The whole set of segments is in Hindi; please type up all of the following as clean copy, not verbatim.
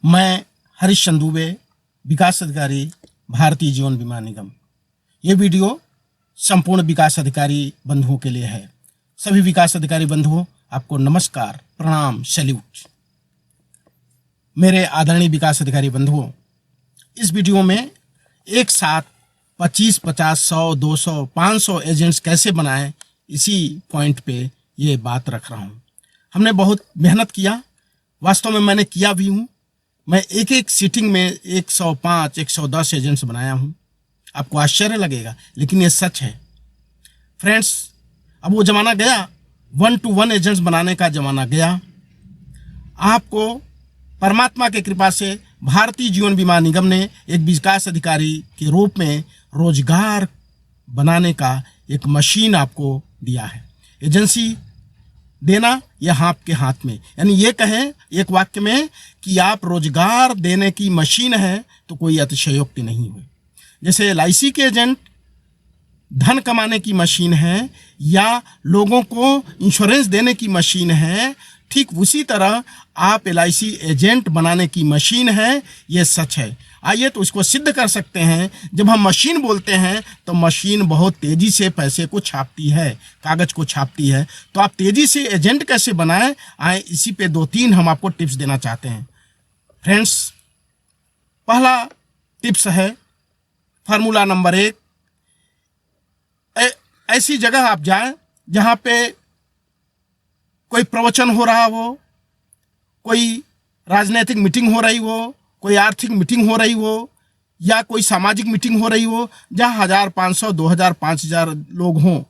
मैं हरीश दुबे, विकास अधिकारी, भारतीय जीवन बीमा निगम। ये वीडियो संपूर्ण विकास अधिकारी बंधुओं के लिए है। सभी विकास अधिकारी बंधुओं, आपको नमस्कार, प्रणाम, सैल्यूट। मेरे आदरणीय विकास अधिकारी बंधुओं, इस वीडियो में एक साथ 25, 50, 100, 200, 500 एजेंट्स कैसे बनाएं, इसी पॉइंट पे ये बात रख रहा हूँ। हमने बहुत मेहनत किया, वास्तव में मैंने किया भी हूँ। मैं एक एक सीटिंग में 105, 110 एजेंट्स बनाया हूँ। आपको आश्चर्य लगेगा, लेकिन ये सच है फ्रेंड्स। अब वो ज़माना गया, 1 to 1 एजेंट्स बनाने का ज़माना गया। आपको परमात्मा की कृपा से भारतीय जीवन बीमा निगम ने एक विकास अधिकारी के रूप में रोजगार बनाने का एक मशीन आपको दिया है। एजेंसी देना यह आपके हाथ में, यानी ये कहें एक वाक्य में कि आप रोजगार देने की मशीन है, तो कोई अतिशयोक्ति नहीं हुई। जैसे LIC के एजेंट धन कमाने की मशीन है या लोगों को इंश्योरेंस देने की मशीन है, ठीक उसी तरह आप LIC एजेंट बनाने की मशीन है। ये सच है। आइए तो इसको सिद्ध कर सकते हैं। जब हम मशीन बोलते हैं तो मशीन बहुत तेजी से पैसे को छापती है, कागज को छापती है। तो आप तेजी से एजेंट कैसे बनाएं, आए इसी पे 2-3 हम आपको टिप्स देना चाहते हैं फ्रेंड्स। पहला टिप्स है फार्मूला नंबर 1। ऐसी जगह आप जाएं जहां पे कोई प्रवचन हो रहा हो, कोई राजनीतिक मीटिंग हो रही हो, कोई आर्थिक मीटिंग हो रही हो या कोई सामाजिक मीटिंग हो रही हो, जहां 1500, 2000, 5000 लोग हों।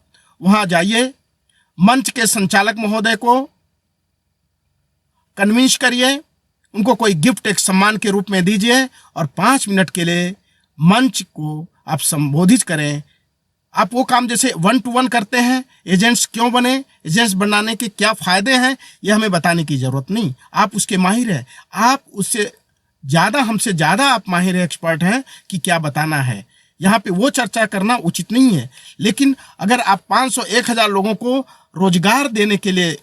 वहां जाइए, मंच के संचालक महोदय को कन्विंस करिए, उनको कोई गिफ्ट एक सम्मान के रूप में दीजिए और 5 मिनट के लिए मंच को आप संबोधित करें। आप वो काम जैसे 1 to 1 करते हैं, एजेंट्स क्यों बने, एजेंट्स बनाने के क्या फायदे हैं, ये हमें बताने की जरूरत नहीं। आप उसके माहिर हैं, आप उससे ज़्यादा, हमसे ज़्यादा आप माहिर एक्सपर्ट हैं कि क्या बताना है। यहाँ पे वो चर्चा करना उचित नहीं है। लेकिन अगर आप 500, 1000 लोगों को रोजगार देने के लिए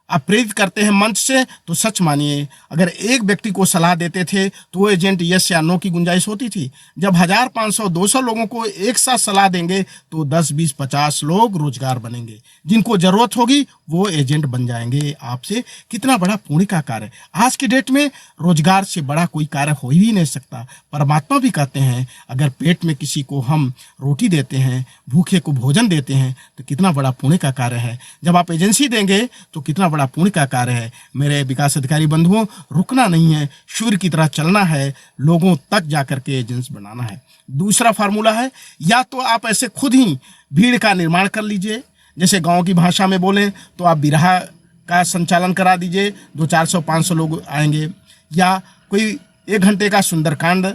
आप प्रेरित करते हैं मंच से, तो सच मानिए अगर एक व्यक्ति को सलाह देते थे तो वो एजेंट यस या नो की गुंजाइश होती थी। जब 1000, 500, 200 लोगों को एक साथ सलाह देंगे तो 10, 20, 50 लोग रोजगार बनेंगे। जिनको जरूरत होगी वो एजेंट बन जाएंगे आपसे। कितना बड़ा पुण्य का कार्य। आज की डेट में रोजगार से बड़ा कोई कार्य हो ही नहीं सकता। परमात्मा भी कहते हैं अगर पेट में किसी को हम रोटी देते हैं, भूखे को भोजन देते हैं, तो कितना बड़ा पुण्य का कार्य है। जब आप एजेंसी देंगे तो कितना बड़ा पुण्य का कार्य है। मेरे विकास अधिकारी बंधुओं, रुकना नहीं है, सूर्य की तरह चलना है, लोगों तक जाकर के एजेंट्स बनाना है। दूसरा फार्मूला है, या तो आप ऐसे खुद ही भीड़ का निर्माण कर लीजिए। जैसे गांव की भाषा में बोलें तो आप बिरहा का संचालन करा दीजिए, 200, 400, 500 लोग आएंगे। या कोई 1 घंटे का सुंदरकांड,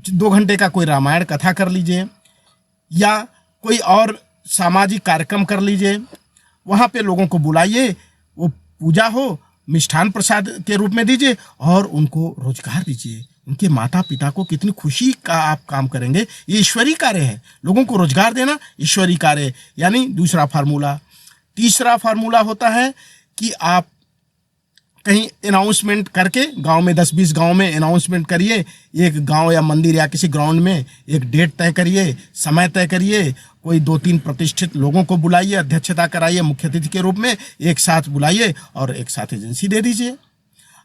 2 घंटे का कोई रामायण कथा कर लीजिए, या कोई और सामाजिक कार्यक्रम कर लीजिए। वहाँ पे लोगों को बुलाइए, वो पूजा हो, मिष्ठान प्रसाद के रूप में दीजिए और उनको रोजगार दीजिए। उनके माता पिता को कितनी खुशी का आप काम करेंगे। ये ईश्वरीय कार्य है। लोगों को रोजगार देना ईश्वरीय कार्य है। यानी दूसरा फार्मूला। तीसरा फार्मूला होता है कि आप कहीं अनाउंसमेंट करके, गांव में 10-20 गांव में अनाउंसमेंट करिए। एक गांव या मंदिर या किसी ग्राउंड में एक डेट तय करिए, समय तय करिए, कोई 2-3 प्रतिष्ठित लोगों को बुलाइए, अध्यक्षता कराइए मुख्य अतिथि के रूप में, एक साथ बुलाइए और एक साथ एजेंसी दे दीजिए।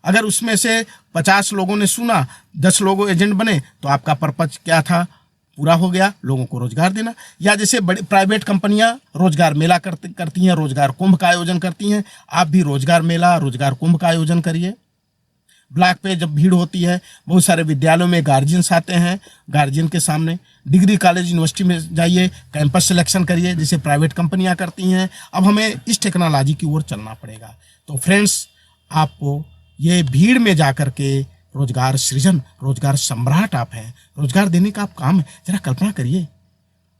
अगर उसमें से 50 लोगों ने सुना, 10 लोग एजेंट बने, तो आपका पर्पज क्या था, पूरा हो गया, लोगों को रोजगार देना। या जैसे बड़ी प्राइवेट कंपनियां रोजगार मेला करती हैं, रोजगार कुंभ का आयोजन करती हैं, आप भी रोजगार मेला, रोजगार कुंभ का आयोजन करिए। ब्लॉक पे जब भीड़ होती है, बहुत सारे विद्यालयों में गार्जियंस आते हैं, गार्जियन के सामने डिग्री कॉलेज यूनिवर्सिटी में जाइए, कैंपस सिलेक्शन करिए, जैसे प्राइवेट कंपनियां करती हैं। अब हमें इस टेक्नोलॉजी की ओर चलना पड़ेगा। तो फ्रेंड्स, आपको ये भीड़ में जाकर के रोजगार सृजन, रोजगार सम्राट आप हैं, रोजगार देने का आप काम है। जरा कल्पना करिए,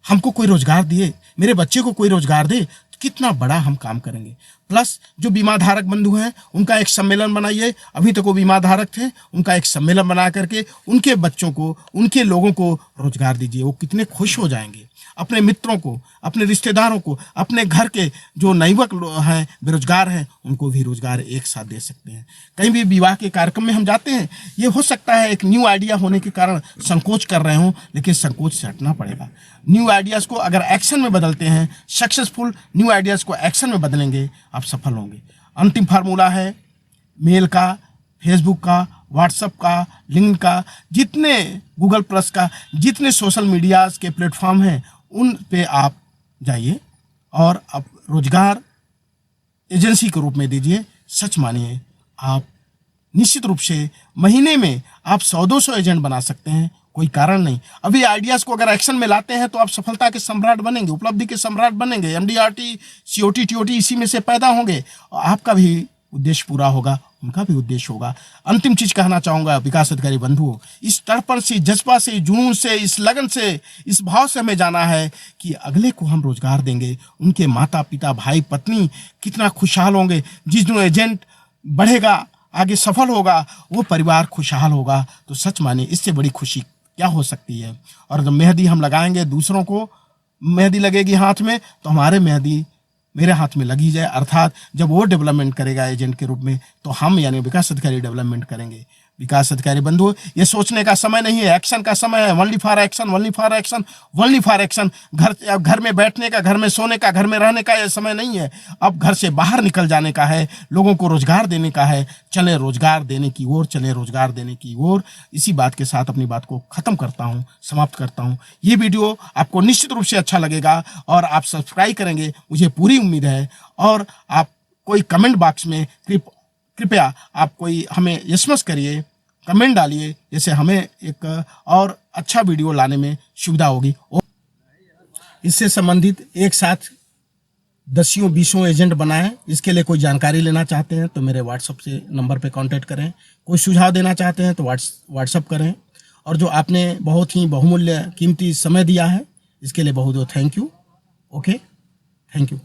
हमको कोई रोजगार दिए, मेरे बच्चे को कोई रोजगार दे, तो कितना बड़ा हम काम करेंगे। प्लस जो बीमा धारक बंधु हैं, उनका एक सम्मेलन बनाइए। अभी तक वो बीमा धारक थे, उनका एक सम्मेलन बना करके उनके बच्चों को, उनके लोगों को रोजगार दीजिए। वो कितने खुश हो जाएंगे। अपने मित्रों को, अपने रिश्तेदारों को, अपने घर के जो नवयुवक हैं, बेरोजगार हैं, उनको भी रोजगार एक साथ दे सकते हैं। कहीं भी विवाह के कार्यक्रम में हम जाते हैं, ये हो सकता है एक न्यू आइडिया होने के कारण संकोच कर रहे हों, लेकिन संकोच से हटना पड़ेगा। न्यू आइडियाज़ को अगर एक्शन में बदलते हैं, सक्सेसफुल न्यू आइडियाज़ को एक्शन में बदलेंगे, आप सफल होंगे। अंतिम फार्मूला है मेल का, फेसबुक का, व्हाट्सएप का, लिंक्डइन का, जितने गूगल प्लस का, जितने सोशल मीडियाज़ के प्लेटफॉर्म हैं, उन पे आप जाइए और आप रोजगार एजेंसी के रूप में दीजिए। सच मानिए, आप निश्चित रूप से महीने में आप 100-200 एजेंट बना सकते हैं, कोई कारण नहीं। अभी आइडियाज़ को अगर एक्शन में लाते हैं तो आप सफलता के सम्राट बनेंगे, उपलब्धि के सम्राट बनेंगे। MDRT, COT, TOT इसी में से पैदा होंगे और आपका भी उद्देश्य पूरा होगा, उनका भी उद्देश्य होगा। अंतिम चीज कहना चाहूंगा विकास अधिकारी बंधुओं, इस तड़पण से, जज्बा से, जुनून से, इस लगन से, इस भाव से हमें जाना है कि अगले को हम रोजगार देंगे, उनके माता पिता, भाई, पत्नी कितना खुशहाल होंगे। जिस दिन एजेंट बढ़ेगा, आगे सफल होगा, वो परिवार खुशहाल होगा। तो सच मानिए, इससे बड़ी खुशी क्या हो सकती है। और जब मेहंदी हम लगाएंगे, दूसरों को मेहंदी लगेगी हाथ में, तो हमारे मेहंदी मेरे हाथ में लगी जाए। अर्थात जब वो डेवलपमेंट करेगा एजेंट के रूप में, तो हम यानी विकास अधिकारी डेवलपमेंट करेंगे। विकास अधिकारी बंधुओं, ये सोचने का समय नहीं है, एक्शन का समय है। Only for action, only for action, only for action. घर में बैठने का, घर में सोने का, घर में रहने का ये समय नहीं है। अब घर से बाहर निकल जाने का है, लोगों को रोजगार देने का है। चले रोजगार देने की ओर, चले रोजगार देने की ओर। इसी बात के साथ अपनी बात को खत्म करता हूँ, समाप्त करता हूँ। ये वीडियो आपको निश्चित रूप से अच्छा लगेगा और आप सब्सक्राइब करेंगे, मुझे पूरी उम्मीद है। और आप कोई कमेंट बॉक्स में कृपया आप कोई हमें यस करिए, कमेंट डालिए, जैसे हमें एक और अच्छा वीडियो लाने में सुविधा होगी। इससे संबंधित एक साथ 10-20 एजेंट बनाएं। इसके लिए कोई जानकारी लेना चाहते हैं तो मेरे व्हाट्सएप से नंबर पे कांटेक्ट करें। कोई सुझाव देना चाहते हैं तो व्हाट्सएप करें। और जो आपने बहुत ही बहुमूल्य कीमती समय दिया है, इसके लिए बहुत बहुत thank you. Okay, thank you.